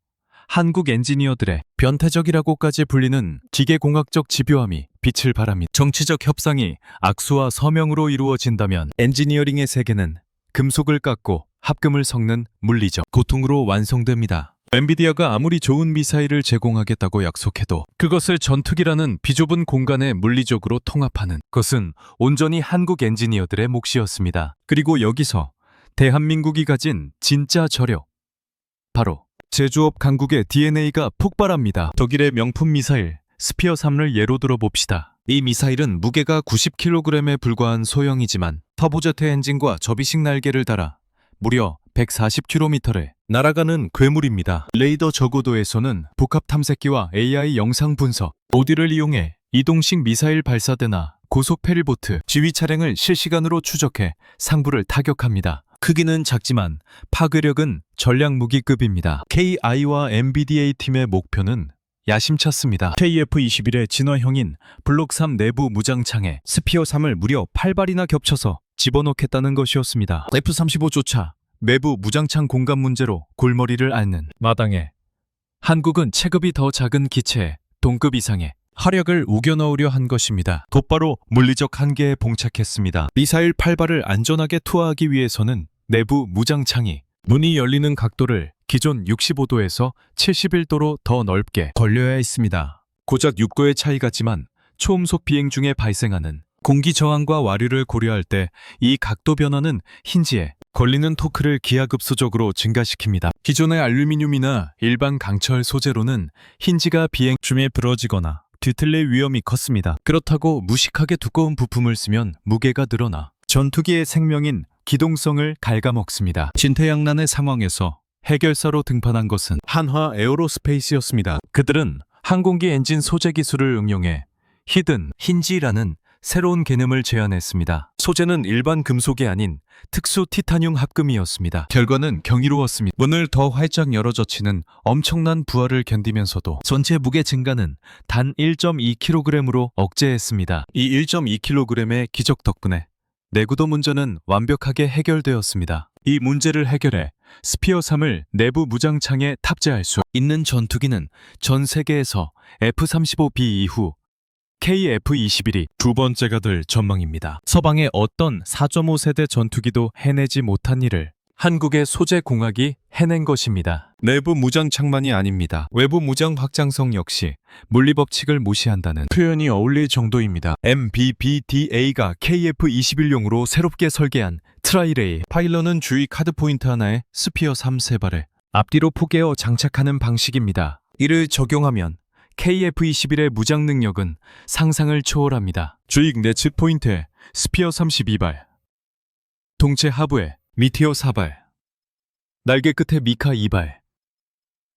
한국 엔지니어들의 변태적이라고까지 불리는 기계공학적 집요함이 빛을 발합니다. 정치적 협상이 악수와 서명으로 이루어진다면 엔지니어링의 세계는 금속을 깎고 합금을 섞는 물리적 고통으로 완성됩니다. 엔비디아가 아무리 좋은 미사일을 제공하겠다고 약속해도 그것을 전투기라는 비좁은 공간에 물리적으로 통합하는 것은 온전히 한국 엔지니어들의 몫이었습니다. 그리고 여기서 대한민국이 가진 진짜 저력, 바로 제조업 강국의 DNA가 폭발합니다. 독일의 명품 미사일 스피어-3를 예로 들어봅시다. 이 미사일은 무게가 90kg에 불과한 소형이지만 터보제트 엔진과 접이식 날개를 달아 무려 140km를 날아가는 괴물입니다. 레이더 저고도에서는 복합 탐색기와 AI 영상 분석, 오디를 이용해 이동식 미사일 발사대나 고속 페리보트, 지휘 차량을 실시간으로 추적해 상부를 타격합니다. 크기는 작지만 파괴력은 전략 무기급입니다. KI와 MBDA 팀의 목표는 야심찼습니다. KF-21의 진화형인 블록3 내부 무장창에 스피어-3을 무려 8발이나 겹쳐서 집어넣겠다는 것이었습니다. F-35조차 내부 무장창 공간 문제로 골머리를 앓는 마당에 한국은 체급이 더 작은 기체에 동급 이상의 화력을 우겨 넣으려 한 것입니다. 곧바로 물리적 한계에 봉착했습니다. 미사일 8발을 안전하게 투하하기 위해서는 내부 무장창이 문이 열리는 각도를 기존 65도에서 71도로 더 넓게 걸려야 했습니다. 고작 6도의 차이같지만 초음속 비행 중에 발생하는 공기 저항과 와류를 고려할 때 이 각도 변화는 힌지에 걸리는 토크를 기하급수적으로 증가시킵니다. 기존의 알루미늄이나 일반 강철 소재로는 힌지가 비행 중에 부러지거나 뒤틀릴 위험이 컸습니다. 그렇다고 무식하게 두꺼운 부품을 쓰면 무게가 늘어나 전투기의 생명인 기동성을 갉아먹습니다. 진퇴양난의 상황에서 해결사로 등판한 것은 한화 에어로스페이스였습니다. 그들은 항공기 엔진 소재 기술을 응용해 히든 힌지라는 새로운 개념을 제안했습니다. 소재는 일반 금속이 아닌 특수 티타늄 합금이었습니다. 결과는 경이로웠습니다. 문을 더 활짝 열어 젖히는 엄청난 부하를 견디면서도 전체 무게 증가는 단 1.2kg으로 억제했습니다. 이 1.2kg의 기적 덕분에 내구도 문제는 완벽하게 해결되었습니다. 이 문제를 해결해 스피어 3을 내부 무장창에 탑재할 수 있는 전투기는 전 세계에서 F-35B 이후 KF-21이 두 번째가 될 전망입니다. 서방의 어떤 4.5세대 전투기도 해내지 못한 일을 한국의 소재 공학이 해낸 것입니다. 내부 무장창만이 아닙니다. 외부 무장 확장성 역시 물리법칙을 무시한다는 표현이 어울릴 정도입니다. MBBDA가 KF-21용으로 새롭게 설계한 트라이레이 파일럿은 주위 카드 포인트 하나에 스피어 3세발을 앞뒤로 포개어 장착하는 방식입니다. 이를 적용하면 KF-21의 무장 능력은 상상을 초월합니다. 주익 내측 포인트에 스피어 32발, 동체 하부에 미티어 4발, 날개 끝에 미카 2발,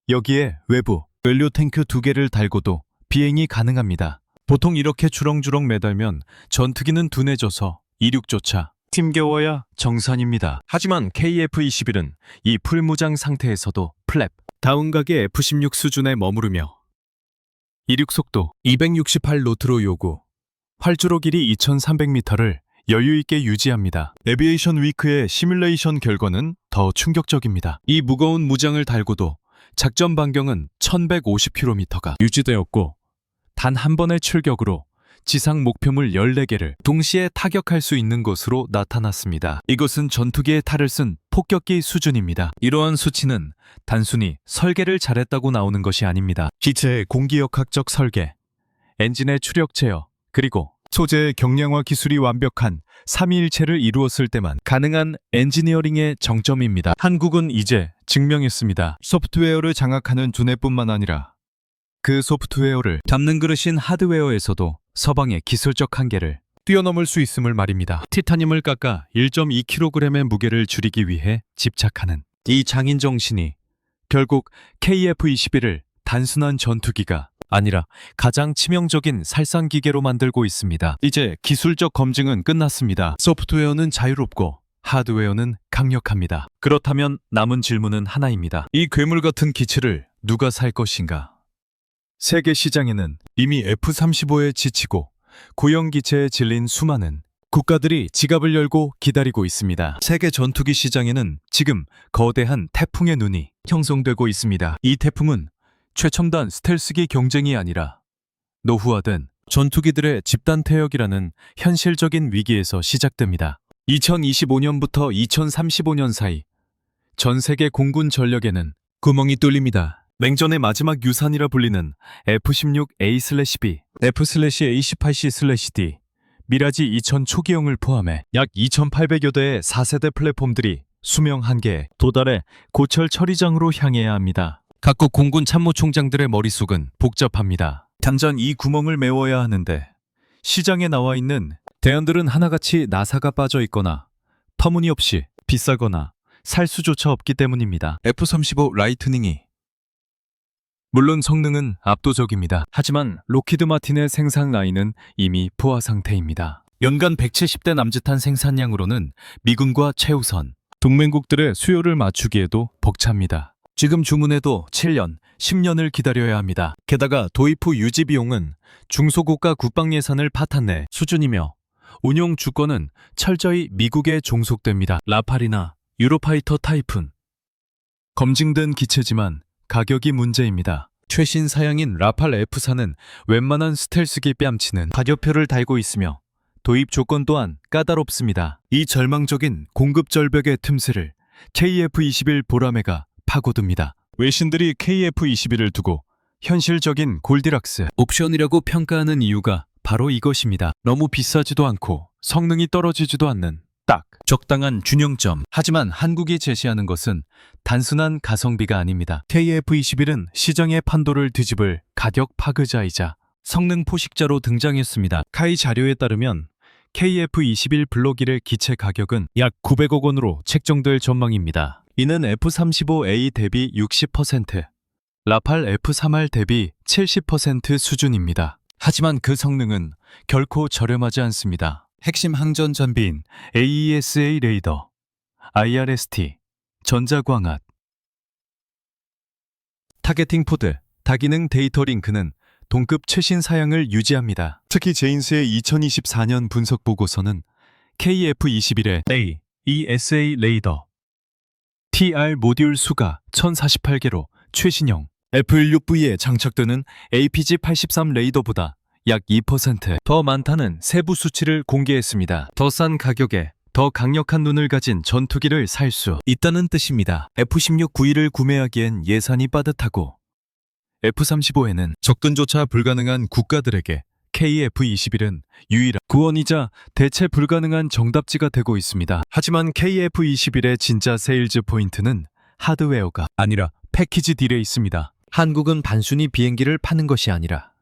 여기에 외부 연료 탱크 2개를 달고도 비행이 가능합니다. 보통 이렇게 주렁주렁 매달면 전투기는 둔해져서 이륙조차 힘겨워야 정산입니다. 하지만 KF-21은 이 풀무장 상태에서도 플랩, 다운각의 F-16 수준에 머무르며 이륙 속도 268노트로 요구, 활주로 길이 2300m를 여유있게 유지합니다. 에비에이션 위크의 시뮬레이션 결과는 더 충격적입니다. 이 무거운 무장을 달고도 작전 반경은 1150km가 유지되었고 단 한 번의 출격으로 지상 목표물 14개를 동시에 타격할 수 있는 것으로 나타났습니다. 이것은 전투기의 탈을 쓴 폭격기 수준입니다. 이러한 수치는 단순히 설계를 잘했다고 나오는 것이 아닙니다. 기체의 공기역학적 설계, 엔진의 추력 제어, 그리고 소재의 경량화 기술이 완벽한 삼위일체를 이루었을 때만 가능한 엔지니어링의 정점입니다. 한국은 이제 증명했습니다. 소프트웨어를 장악하는 두뇌뿐만 아니라 그 소프트웨어를 담는 그릇인 하드웨어에서도 서방의 기술적 한계를 뛰어넘을 수 있음을 말입니다. 티타늄을 깎아 1.2kg의 무게를 줄이기 위해 집착하는 이 장인 정신이 결국 KF-21을 단순한 전투기가 아니라 가장 치명적인 살상기계로 만들고 있습니다. 이제 기술적 검증은 끝났습니다. 소프트웨어는 자유롭고 하드웨어는 강력합니다. 그렇다면 남은 질문은 하나입니다. 이 괴물 같은 기체를 누가 살 것인가? 세계 시장에는 이미 F-35에 지치고 고형 기체에 질린 수많은 국가들이 지갑을 열고 기다리고 있습니다. 세계 전투기 시장에는 지금 거대한 태풍의 눈이 형성되고 있습니다. 이 태풍은 최첨단 스텔스기 경쟁이 아니라 노후화된 전투기들의 집단 퇴역이라는 현실적인 위기에서 시작됩니다. 2025년부터 2035년 사이 전 세계 공군 전력에는 구멍이 뚫립니다. 냉전의 마지막 유산이라 불리는 F-16A/B, F/A-18C/D, 미라지 2000 초기형을 포함해 약 2800여 대의 4세대 플랫폼들이 수명 한계에 도달해 고철 처리장으로 향해야 합니다. 각국 공군 참모총장들의 머릿속은 복잡합니다. 당장 이 구멍을 메워야 하는데 시장에 나와 있는 대안들은 하나같이 나사가 빠져 있거나 터무니없이 비싸거나 살 수조차 없기 때문입니다. F-35 라이트닝이 물론 성능은 압도적입니다. 하지만 로키드 마틴의 생산 라인은 이미 포화 상태입니다. 연간 170대 남짓한 생산량으로는 미군과 최우선, 동맹국들의 수요를 맞추기에도 벅찹니다. 지금 주문해도 7년, 10년을 기다려야 합니다. 게다가 도입 후 유지 비용은 중소고가 국방 예산을 파탄내 수준이며 운용 주권은 철저히 미국에 종속됩니다. 라팔이나 유로파이터 타이푼, 검증된 기체지만 가격이 문제입니다. 최신 사양인 라팔 F사는 웬만한 스텔스기 뺨치는 가격표를 달고 있으며 도입 조건 또한 까다롭습니다. 이 절망적인 공급 절벽의 틈새를 KF-21 보라매가 파고듭니다. 외신들이 KF-21을 두고 현실적인 골디락스 옵션이라고 평가하는 이유가 바로 이것입니다. 너무 비싸지도 않고 성능이 떨어지지도 않는 딱 적당한 균형점. 하지만 한국이 제시하는 것은 단순한 가성비가 아닙니다. KF-21은 시장의 판도를 뒤집을 가격 파괴자이자 성능 포식자로 등장했습니다. 카이 자료에 따르면 KF-21 블록1의 기체 가격은 약 900억 원으로 책정될 전망입니다. 이는 F-35A 대비 60%, 라팔 F-3R 대비 70% 수준입니다. 하지만 그 성능은 결코 저렴하지 않습니다. 핵심 항전 장비인 AESA 레이더, IRST, 전자광학, 타겟팅 포드, 다기능 데이터 링크는 동급 최신 사양을 유지합니다. 특히 제인스의 2024년 분석 보고서는 KF-21의 AESA 레이더, TR 모듈 수가 1048개로 최신형, F-16V에 장착되는 APG-83 레이더보다 약 2% 더 많다는 세부 수치를 공개했습니다. 더 싼 가격에 더 강력한 눈을 가진 전투기를 살 수 있다는 뜻입니다. F-16 구이를 구매하기엔 예산이 빠듯하고 F-35에는 접근조차 불가능한 국가들에게 KF-21은 유일한 구원이자 대체 불가능한 정답지가 되고 있습니다. 하지만 KF-21의 진짜 세일즈 포인트는 하드웨어가 아니라 패키지 딜에 있습니다. 한국은 단순히 비행기를 파는 것이 아니라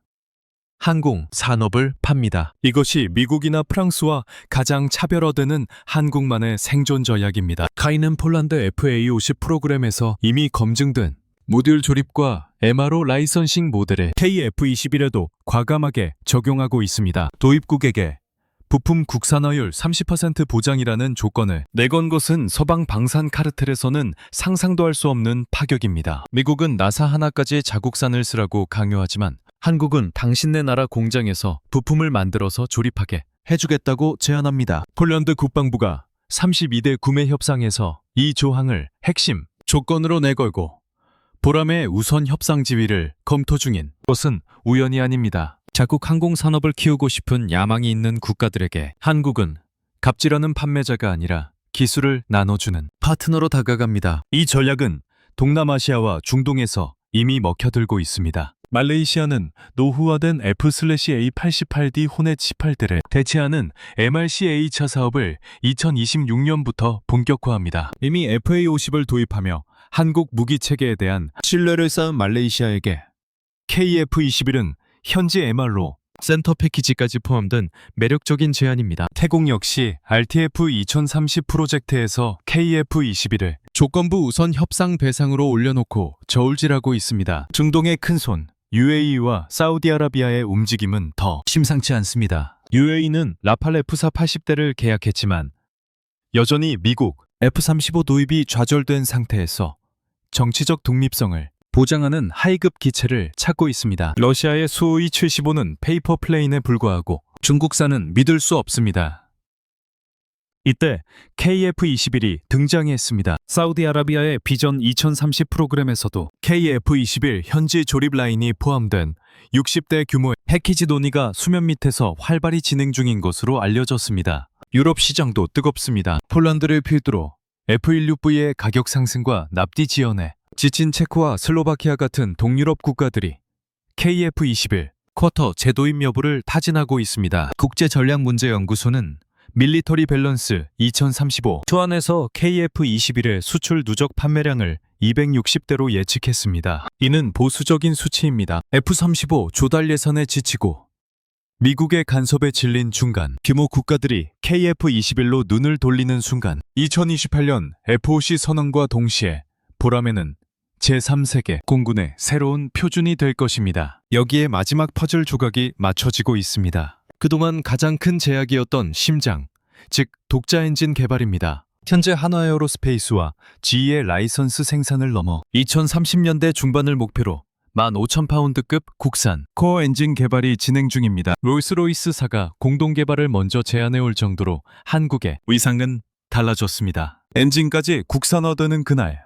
항공 산업을 팝니다. 이것이 미국이나 프랑스와 가장 차별화되는 한국만의 생존 전략입니다. 카이는 폴란드 FA-50 프로그램에서 이미 검증된 모듈 조립과 MRO 라이선싱 모델을 KF-21에도 과감하게 적용하고 있습니다. 도입국에게 부품 국산화율 30% 보장이라는 조건을 내건 것은 서방 방산 카르텔에서는 상상도 할 수 없는 파격입니다. 미국은 나사 하나까지 자국산을 쓰라고 강요하지만 한국은 당신네 나라 공장에서 부품을 만들어서 조립하게 해주겠다고 제안합니다. 폴란드 국방부가 32대 구매 협상에서 이 조항을 핵심 조건으로 내걸고 보람의 우선 협상 지위를 검토 중인 것은 우연이 아닙니다. 자국 항공 산업을 키우고 싶은 야망이 있는 국가들에게 한국은 갑질하는 판매자가 아니라 기술을 나눠주는 파트너로 다가갑니다. 이 전략은 동남아시아와 중동에서 이미 먹혀들고 있습니다. 말레이시아는 노후화된 F/A-88D 호넷 18대를 대체하는 MRCA차 사업을 2026년부터 본격화합니다. 이미 FA-50을 도입하며 한국 무기체계에 대한 신뢰를 쌓은 말레이시아에게 KF-21은 현지 MR로 센터 패키지까지 포함된 매력적인 제안입니다. 태국 역시 RTF 2030 프로젝트에서 KF-21을 조건부 우선 협상 대상으로 올려놓고 저울질하고 있습니다. 중동의 큰손 UAE와 사우디아라비아의 움직임은 더 심상치 않습니다. UAE는 라팔 F-4 80대를 계약했지만 여전히 미국 F-35 도입이 좌절된 상태에서 정치적 독립성을 보장하는 하이급 기체를 찾고 있습니다. 러시아의 수호이 75는 페이퍼 플레인에 불과하고 중국산은 믿을 수 없습니다. 이때 KF-21이 등장했습니다. 사우디아라비아의 비전 2030 프로그램에서도 KF-21 현지 조립 라인이 포함된 60대 규모의 패키지 논의가 수면 밑에서 활발히 진행 중인 것으로 알려졌습니다. 유럽 시장도 뜨겁습니다. 폴란드를 필두로 F-16V의 가격 상승과 납디 지연에 지친 체코와 슬로바키아 같은 동유럽 국가들이 KF-21 쿼터 재도입 여부를 타진하고 있습니다. 국제전략문제연구소는 밀리터리 밸런스 2035 초안에서 KF-21의 수출 누적 판매량을 260대로 예측했습니다. 이는 보수적인 수치입니다. F-35 조달 예산에 지치고 미국의 간섭에 질린 중간 규모 국가들이 KF-21로 눈을 돌리는 순간 2028년 FOC 선언과 동시에 보람에는 제3세계 공군의 새로운 표준이 될 것입니다. 여기에 마지막 퍼즐 조각이 맞춰지고 있습니다. 그동안 가장 큰 제약이었던 심장, 즉 독자 엔진 개발입니다. 현재 한화에어로스페이스와 GE의 라이선스 생산을 넘어 2030년대 중반을 목표로 15,000파운드급 국산 코어 엔진 개발이 진행 중입니다. 롤스로이스사가 공동 개발을 먼저 제안해올 정도로 한국의 위상은 달라졌습니다. 엔진까지 국산화되는 그날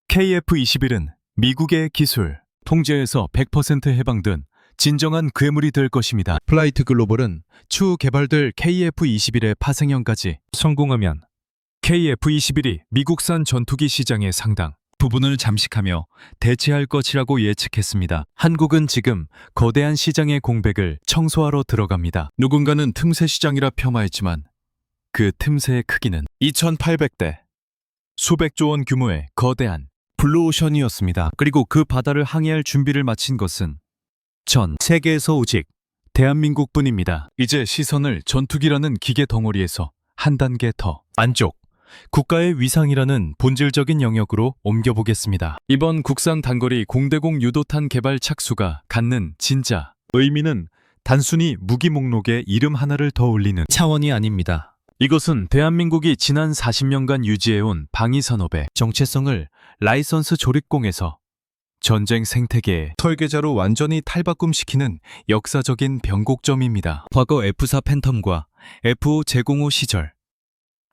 KF-21은 미국의 기술 통제에서 100% 해방된 진정한 괴물이 될 것입니다. 플라이트 글로벌은 추후 개발될 KF-21의 파생형까지 성공하면 KF-21이 미국산 전투기 시장의 상당 부분을 잠식하며 대체할 것이라고 예측했습니다. 한국은 지금 거대한 시장의 공백을 청소하러 들어갑니다. 누군가는 틈새 시장이라 폄하했지만 그 틈새의 크기는 2,800대, 수백조 원 규모의 거대한 블루오션이었습니다. 그리고 그 바다를 항해할 준비를 마친 것은 전 세계에서 오직 대한민국뿐입니다. 이제 시선을 전투기라는 기계 덩어리에서 한 단계 더 안쪽, 국가의 위상이라는 본질적인 영역으로 옮겨보겠습니다. 이번 국산 단거리 공대공 유도탄 개발 착수가 갖는 진짜 의미는 단순히 무기 목록에 이름 하나를 더 올리는 차원이 아닙니다. 이것은 대한민국이 지난 40년간 유지해온 방위산업의 정체성을 라이선스 조립공에서 전쟁 생태계의 설계자로 완전히 탈바꿈시키는 역사적인 변곡점입니다. 과거 F4 팬텀과 F5 제공호 시절,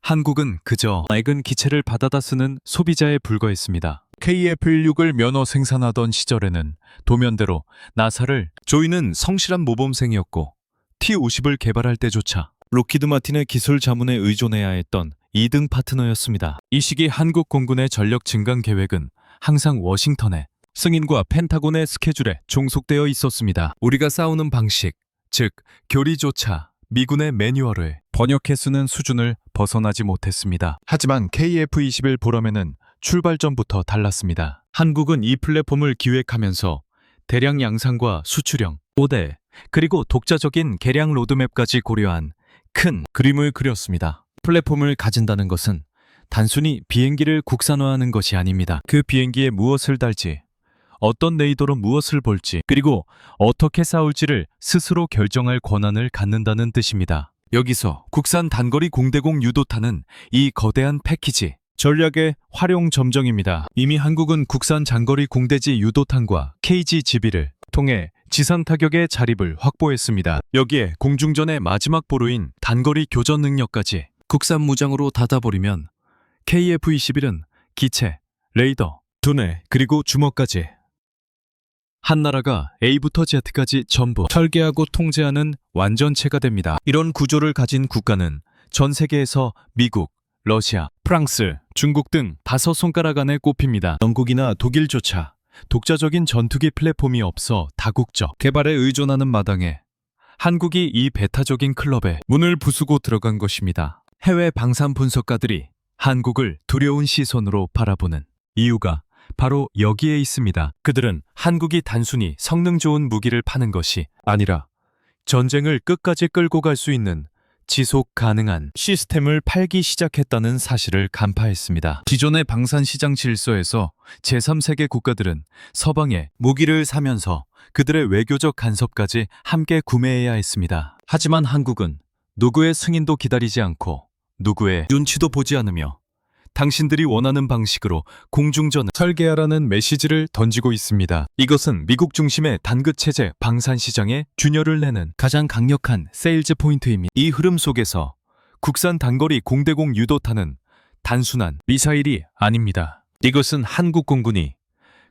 한국은 그저 낡은 기체를 받아다 쓰는 소비자에 불과했습니다. KF-16을 면허 생산하던 시절에는 도면대로 나사를 조이는 성실한 모범생이었고 T-50을 개발할 때조차 록히드 마틴의 기술 자문에 의존해야 했던 2등 파트너였습니다. 이 시기 한국 공군의 전력 증강 계획은 항상 워싱턴의 승인과 펜타곤의 스케줄에 종속되어 있었습니다. 우리가 싸우는 방식, 즉 교리조차 미군의 매뉴얼을 번역해 쓰는 수준을 벗어나지 못했습니다. 하지만 KF-21 보람에는 출발 전부터 달랐습니다. 한국은 이 플랫폼을 기획하면서 대량 양산과 수출형, 5대, 그리고 독자적인 개량 로드맵까지 고려한 큰 그림을 그렸습니다. 플랫폼을 가진다는 것은 단순히 비행기를 국산화하는 것이 아닙니다. 그 비행기에 무엇을 달지, 어떤 레이더로 무엇을 볼지, 그리고 어떻게 싸울지를 스스로 결정할 권한을 갖는다는 뜻입니다. 여기서 국산 단거리 공대공 유도탄은 이 거대한 패키지, 전략의 활용 점정입니다. 이미 한국은 국산 장거리 공대지 유도탄과 KG-GB를 통해 지상 타격의 자립을 확보했습니다. 여기에 공중전의 마지막 보루인 단거리 교전 능력까지 국산 무장으로 닫아버리면 KF-21은 기체, 레이더, 두뇌, 그리고 주먹까지 한 나라가 A부터 Z까지 전부 설계하고 통제하는 완전체가 됩니다. 이런 구조를 가진 국가는 전 세계에서 미국, 러시아, 프랑스, 중국 등 5손가락 안에 꼽힙니다. 영국이나 독일조차 독자적인 전투기 플랫폼이 없어 다국적 개발에 의존하는 마당에 한국이 이 배타적인 클럽에 문을 부수고 들어간 것입니다. 해외 방산 분석가들이 한국을 두려운 시선으로 바라보는 이유가 바로 여기에 있습니다. 그들은 한국이 단순히 성능 좋은 무기를 파는 것이 아니라 전쟁을 끝까지 끌고 갈 수 있는 지속 가능한 시스템을 팔기 시작했다는 사실을 간파했습니다. 기존의 방산 시장 질서에서 제3세계 국가들은 서방의 무기를 사면서 그들의 외교적 간섭까지 함께 구매해야 했습니다. 하지만 한국은 누구의 승인도 기다리지 않고 누구의 눈치도 보지 않으며 당신들이 원하는 방식으로 공중전을 설계하라는 메시지를 던지고 있습니다. 이것은 미국 중심의 단긋체제 방산시장에 균열을 내는 가장 강력한 세일즈 포인트입니다. 이 흐름 속에서 국산 단거리 공대공 유도탄은 단순한 미사일이 아닙니다. 이것은 한국 공군이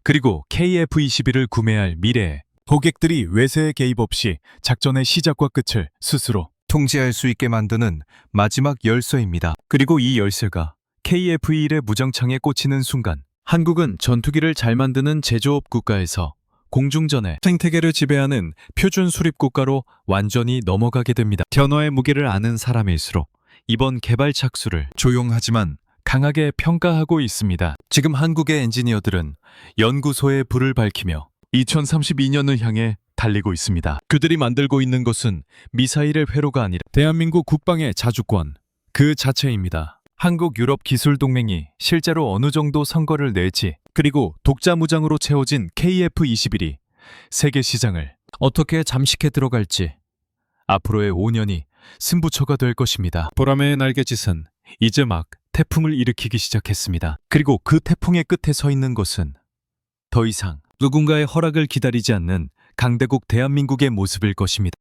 그리고 KF-21을 구매할 미래에 고객들이 외세의 개입 없이 작전의 시작과 끝을 스스로 통제할 수 있게 만드는 마지막 열쇠입니다. 그리고 이 열쇠가 KF-21의 무장창에 꽂히는 순간 한국은 전투기를 잘 만드는 제조업 국가에서 공중전의 생태계를 지배하는 표준 수립 국가로 완전히 넘어가게 됩니다. 견어의 무게를 아는 사람일수록 이번 개발 착수를 조용하지만 강하게 평가하고 있습니다. 지금 한국의 엔지니어들은 연구소에 불을 밝히며 2032년을 향해 달리고 있습니다. 그들이 만들고 있는 것은 미사일의 회로가 아니라 대한민국 국방의 자주권 그 자체입니다. 한국 유럽 기술 동맹이 실제로 어느 정도 선거를 낼지, 그리고 독자 무장으로 채워진 KF-21이 세계 시장을 어떻게 잠식해 들어갈지 앞으로의 5년이 승부처가 될 것입니다. 보람의 날개짓은 이제 막 태풍을 일으키기 시작했습니다. 그리고 그 태풍의 끝에 서 있는 것은 더 이상 누군가의 허락을 기다리지 않는 강대국 대한민국의 모습일 것입니다.